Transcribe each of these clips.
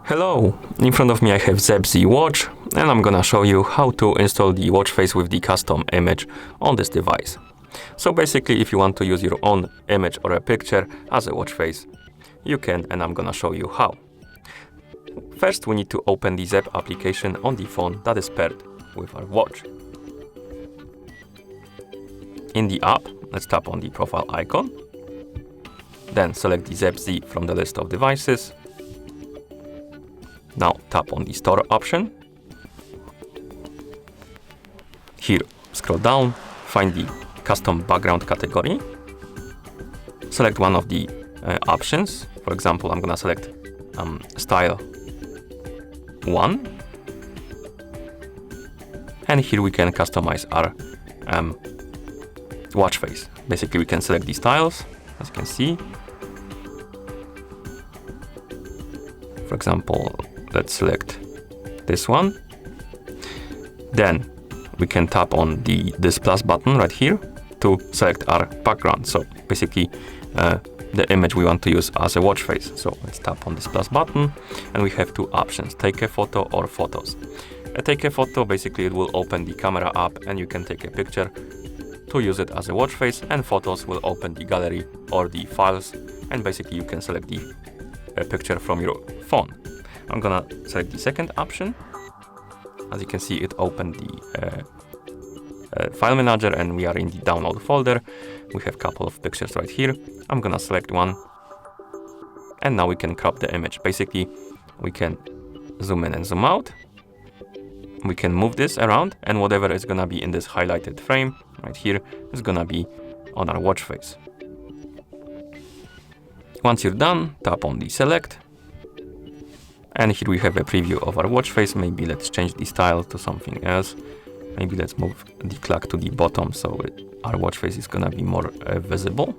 Hello, in front of me I have Zepp Z watch, and I'm gonna show you how to install the watch face with the custom image on this device. So basically, if you want to use your own image or a picture as a watch face, you can, and I'm gonna show you how. First, we need to open the Zepp application on the phone that is paired with our watch. In the app, let's tap on the profile icon, then select the Zepp Z from the list of devices. Now tap on the store option. Here, scroll down, find the custom background category. Select one of the options. For example, I'm gonna select style 1. And here we can customize our watch face. Basically, we can select the styles, as you can see. For example, let's select this one. Then we can tap on this plus button right here to select our background. So basically the image we want to use as a watch face. So let's tap on this plus button, and we have two options: take a photo or photos. Take a photo, basically it will open the camera app and you can take a picture to use it as a watch face, and photos will open the gallery or the files, and basically you can select the picture from your phone. I'm gonna select the second option. As you can see, it opened the file manager and we are in the download folder. We have a couple of pictures right here. I'm gonna select one, and now we can crop the image. Basically, we can zoom in and zoom out. We can move this around, and whatever is gonna be in this highlighted frame right here is gonna be on our watch face. Once you're done, tap on the select. And here we have a preview of our watch face. Maybe let's change the style to something else. Maybe let's move the clock to the bottom so our watch face is gonna be more visible.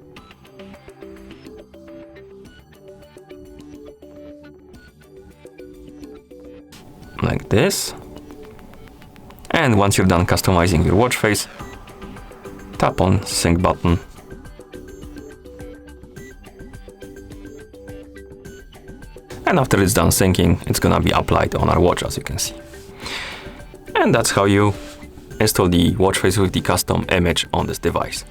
Like this. And once you're done customizing your watch face, tap on sync button. And after it's done syncing, it's gonna be applied on our watch, as you can see. And that's how you install the watch face with the custom image on this device.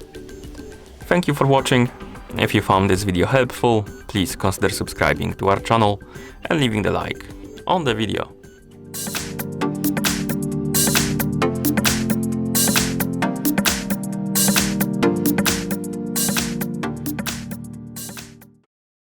Thank you for watching. If you found this video helpful, please consider subscribing to our channel and leaving the like on the video.